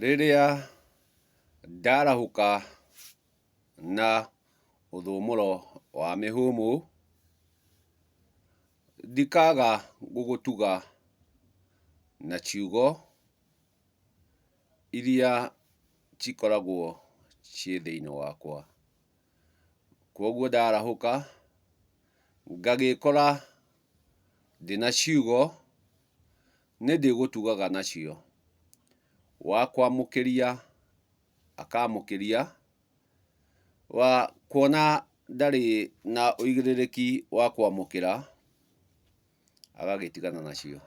Rĩrĩa ndarahũka na ũthũmũro wa mĩhũmũ, ndikaga gũgũtuga na ciugo iria cikoragwo ciĩ thĩinĩ wakwa. Kuoguo ndarahũka, ngagĩkora ndĩna ciugo nĩndĩgũtugaga nacio. Wa kwamũkĩria akamũkĩria, wa kuona ndarĩ na ũigĩrĩrĩki wa kwamũkĩra agagĩtigana nacio.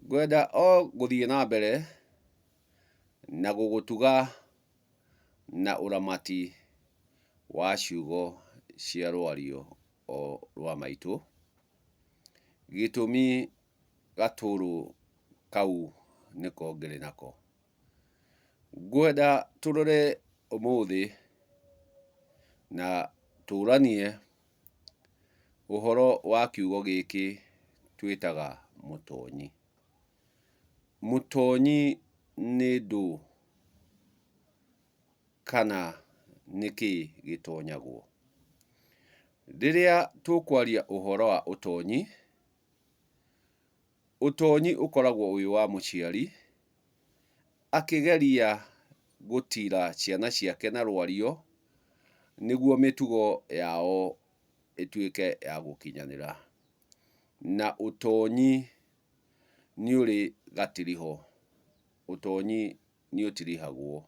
Ngwenda o gũthiĩ na mbere na gũgũtuga na ũramati wa ciugo cia rwario o rwa maitũ. Gĩtũmi gatũrũ kau nĩko ngĩrĩ nako. Ngwenda tũrore ũmũthĩ na tũranie ũhoro wa kiugo gĩkĩ twĩtaga mũtonyi. Mũtonyi nĩ ndũ kana nĩkĩĩ gĩtonyagwo? Rĩrĩa tũkwaria ũhoro wa ũtonyi, ũtonyi ũkoragwo wĩ wa mũciari akĩgeria gũtira ciana ciake na rwario nĩguo mĩtugo yao ĩtuĩke ya gũkinyanĩra. Na ũtonyi nĩũrĩ gatiriho, ũtonyi nĩũtirihagwo.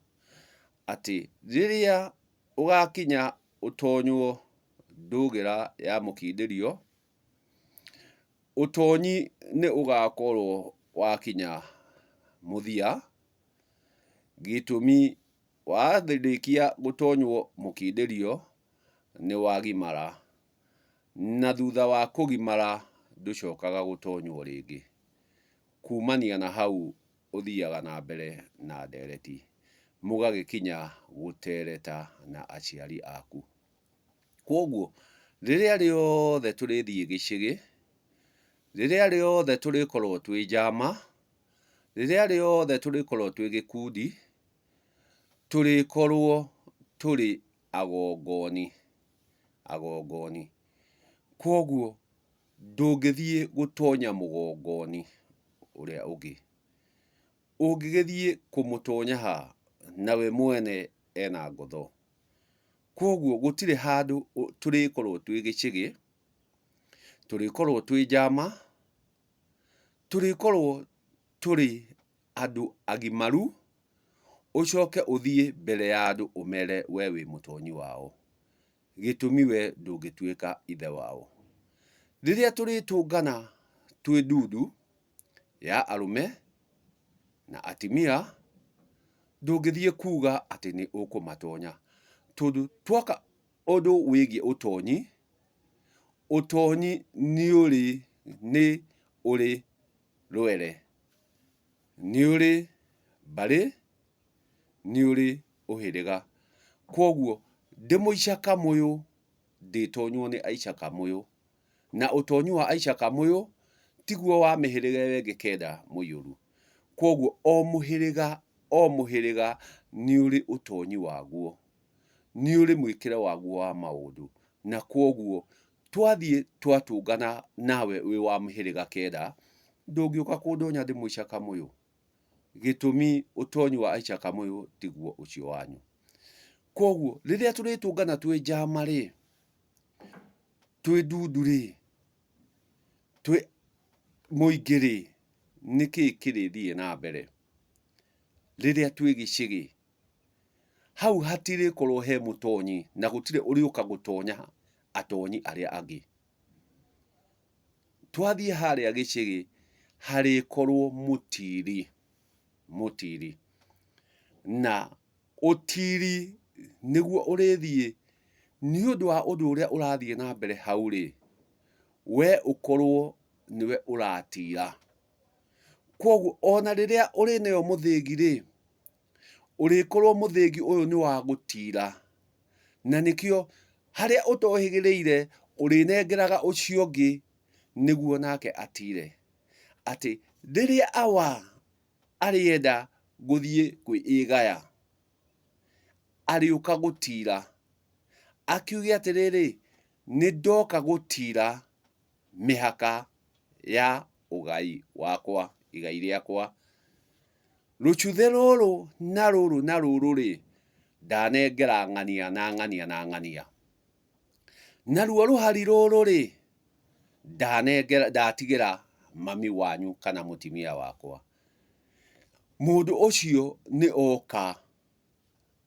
Atĩ rĩrĩa ũgakinya ũtonywo ndũgĩra ya mũkindĩrio, ũtonyi nĩũgakorwo wakinya mũthia, gĩtũmi warĩkia gũtonywo mũkindĩrio nĩwagimara, na thutha wa kũgimara ndũcokaga gũtonywo rĩngĩ. Kumania na hau ũthiaga na mbere na ndereti, mũgagĩkinya gũtereta na aciari aku. Kuoguo rĩrĩa rĩothe tũrĩthiĩ gĩcigĩ, rĩrĩa rĩothe tũrĩkorwo twĩ njama, rĩrĩa rĩothe tũrĩkorwo twĩ gĩkundi, tũrĩkorwo tũrĩ agongoni, agongoni. Kuoguo ndũngĩthiĩ gũtonya mũgongoni ũrĩa ũngĩ. Ũngĩgĩthiĩ kũmũtonya ha, nawe mwene ena ngotho? Kuoguo gũtirĩ handũ tũrĩkorwo twĩ gĩcigĩ, tũrĩkorwo twĩ njama, tũrĩkorwo tũrĩ andũ agimaru, ũcoke ũthiĩ mbere ya andũ ũmere we wĩ mũtonyi wao. Gĩtũmi we ndũngĩtuĩka ithe wao. Rĩrĩa tũrĩtũngana twĩ ndundu ya arũme na atimia, ndũngĩthiĩ kuga atĩ nĩ ũkũmatonya. Tondũ tuoka ũndũ wĩgiĩ ũtonyi, ũtonyi nĩ ũrĩ rwere, nĩ ũrĩ mbarĩ, nĩ ũrĩ ũhĩrĩga. Kuoguo ndĩ mũicakamũyũ ndĩtonywo nĩ aicakamũyũ, na ũtonyi wa aicakamũyũ tiguo wa mĩhĩrĩga ĩyo ĩngĩ kenda mũiyũru. Kuoguo o mũhĩrĩga o mũhĩrĩga nĩ ũrĩ ũtonyi waguo, nĩ ũrĩ mwĩkĩre waguo wa maũndũ. Na kuoguo twathiĩ twatũngana nawe wĩ wa mũhĩrĩga kenda, ndũngĩũka kũndonya ndĩ mũicakamũyũ. Gĩtũmi ũtonyi wa aicakamũyũ tiguo ũcio wanyu. Kuoguo rĩrĩa tũrĩtũngana twĩ njama-rĩ, twĩ ndundu-rĩ, twĩ mũingĩ-rĩ, nĩkĩĩ kĩrĩthiĩ na mbere? Rĩrĩa twĩ gĩcigĩ, hau hatirĩkorwo he mũtonyi na gũtirĩ ũrĩũka gũtonya atonyi arĩa angĩ. Twathiĩ harĩa gĩcigĩ, harĩkorwo mũtiri, mũtiri. Na ũtiri nĩguo ũrĩthiĩ nĩũndũ wa ũndũ ũrĩa ũrathiĩ na mbere hau-rĩ, we ũkorwo nĩwe ũratira. Kuoguo ona rĩrĩa ũrĩ nayo mũthĩgi-rĩ, ũrĩkorwo mũthĩgi ũyũ nĩ wa gũtira. Na nĩkĩo harĩa ũtohĩgĩrĩire ũrĩnengeraga ũcio ũngĩ nĩguo nake atire. Atĩ rĩrĩa awa arĩenda guthie kwĩgaya ariũka gũtira akiuge atĩrĩrĩ nĩ ndoka gũtira mĩhaka ya ũgai wakwa igai rĩakwa rũcuthe rũrũ na rũrũ na rũrũ rĩ ndanengera ng'ania na ng'ania na ng'ania naruo rũhari rũrũ rĩ ndatigĩra mami wanyu kana mũtumia wakwa mũndũ ũcio nĩ oka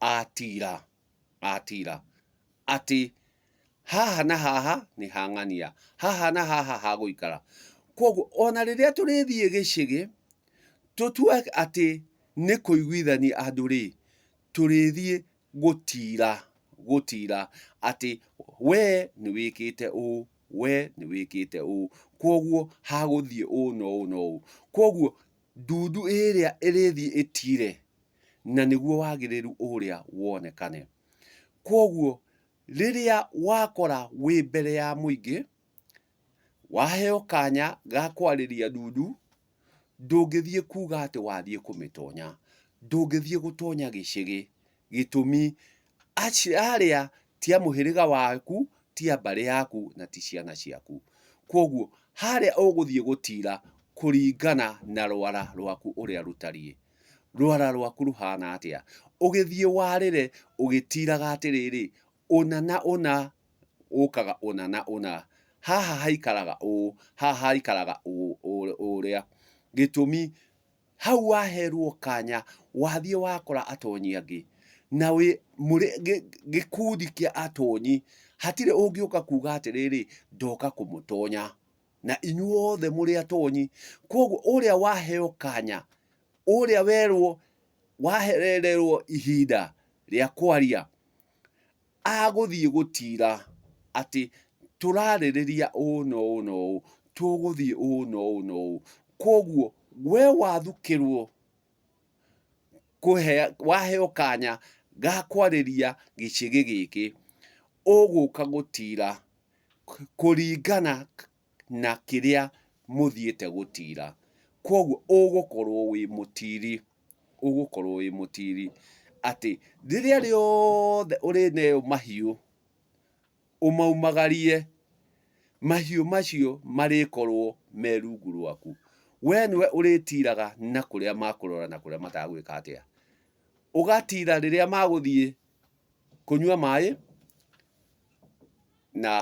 atira atĩ haha na haha nĩ hang'ania haha na haha hagũikara koguo ona rĩrĩa tũrĩthiĩ gĩcĩgĩ tũtue atĩ nĩ kũiguithania andũ rĩ tũrĩthiĩ gũtira atĩ we nĩ wĩkĩte ũũ we nĩ wĩkĩte ũũ koguo hagũthiĩ ũũ na ũũ na ũũ koguo ndundu ĩrĩa ĩrĩthiĩ ĩtire na nĩguo wagĩrĩru ũrĩa wonekane koguo rĩrĩa wakora wĩ mbere ya mũingĩ waheo kanya ga kwarĩria ndundu ndũngĩthiĩ kuga atĩ wathiĩ kũmĩtonya ndũngĩthiĩ gũtonya gĩcĩgĩ gĩtũmi arĩa ti a mũhĩrĩga waku ti a mbarĩ yaku na ti ciana ciaku koguo harĩa ũgũthiĩ gũtira kũringana na rwara rwaku ũrĩa rũtariĩ rwara rwaku rũhana atĩa ũgĩthiĩ warĩre ũgĩtiraga atĩrĩrĩ ũna na ũna ũkaga ũna na ũna haha haikaraga ũũ haha haikaraga ũrĩa gĩtũmi hau waherwo kanya wathiĩ wakora atonyi angĩ na wĩ gĩkundi kĩa atonyi hatirĩ ũngĩũka kuga atĩrĩrĩ ndoka kũmũtonya na inyuothe mũrĩ atonyi koguo ũrĩa waheo kanya ũrĩa werwo wahererwo ihinda rĩa kwaria agũthiĩ gũtira atĩ tũrarĩrĩria ũũ na ũũ na ũũ tũgũthiĩ ũũ na ũũ na ũũ koguo we wathukĩrwo waheo kanya ga kwarĩria gĩcĩgĩ gĩkĩ ũgũka gũtira kũringana na kĩrĩa mũthiĩte gũtira koguo ũgũkorwo wĩ mũtiri atĩ rĩrĩa rĩothe ũrĩneo mahiũ ũmaumagarie mahiũ macio marĩkorwo me rungu rwaku we nĩwe ũrĩtiraga na kũrĩa makũrora na kũrĩa matagwĩka atĩa ũgatira rĩrĩa magũthiĩ kũnyua maĩ na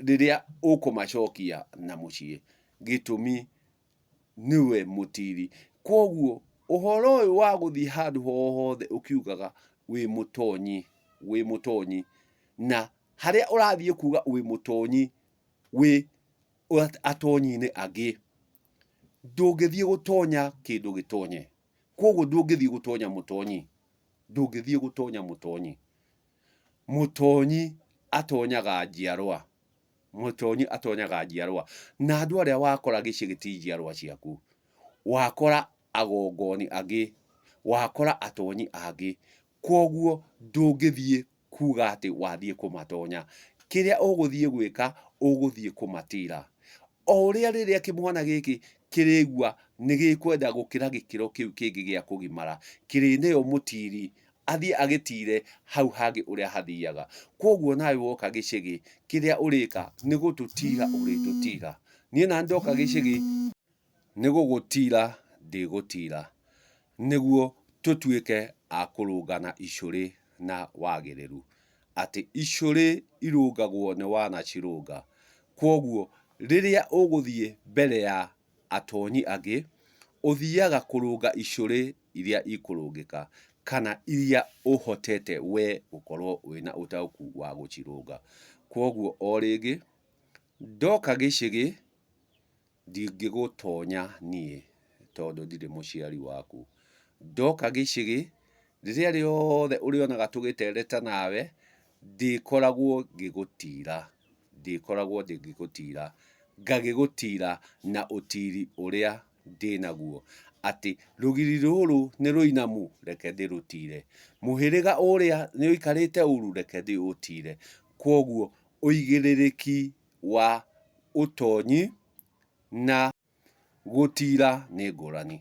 rĩrĩa ũkũmacokia na mũciĩ gĩtũmi nĩwe mũtiri koguo ũhoro ũyũ wa gũthiĩ handũ hothe ũkiugaga wĩ mũtonyi na harĩa ũrathiĩ kuga wĩ mũtonyi wĩ atonyi-inĩ angĩ ndũngĩthiĩ gũtonya kĩndũ gĩtonye koguo ndũngĩthiĩ gũtonya mũtonyi ndũngĩthiĩ gũtonya mũtonyi atonyaga njiarwa na andũ arĩa wakora gĩcĩgĩ ti njiarwa ciaku wakora agongoni angĩ wakora atonyi angĩ koguo ndũngĩthiĩ kuga atĩ wathiĩ kũmatonya kĩrĩa ũgũthiĩ gwĩka ũgũthiĩ kũmatira o ũrĩa rĩrĩa kĩmwana gĩkĩ kĩrĩigua nĩ gĩkwenda gũkĩra gĩkĩro kĩu kĩngĩ gĩa kũgimara kĩrĩneo mũtiri athiĩ agĩtire hau hangĩ ũrĩa hathiaga koguo nawe woka gĩcĩgĩ kĩrĩa ũrĩka nĩ gũtũtira ũrĩtũtira niĩ na ndoka gĩcĩgĩ nĩ gũgũtira ndĩgũtira nĩguo tũtuĩke a kũrũngana icũrĩ na wagĩrĩru atĩ icũrĩ irũngagwo nĩ wanacirũnga koguo rĩrĩa ũgũthiĩ mbere ya atonyi angĩ ũthiaga kũrũnga icũrĩ iria ikũrũngĩka kana iria ũhotete we gũkorwo wĩna ũtaũku wa gũcirũnga koguo o rĩngĩ ndoka gĩcĩgĩ ndingĩgũtonya niĩ tondũ ndirĩ mũciari waku ndoka gĩcĩgĩ rĩrĩa rĩothe ũrĩonaga tũgĩtereta nawe ndĩkoragwo ngĩgũtira ngagĩgũtira na ũtiri ũrĩa ndĩnaguo atĩ rũgiri rũrũ nĩ rũinamu reke ndĩrũtire mũhĩrĩga ũrĩa nĩ ũikarĩte ũru reke ndĩũtire koguo ũigĩrĩrĩki wa ũtonyi na gũtira nĩ ngũrani.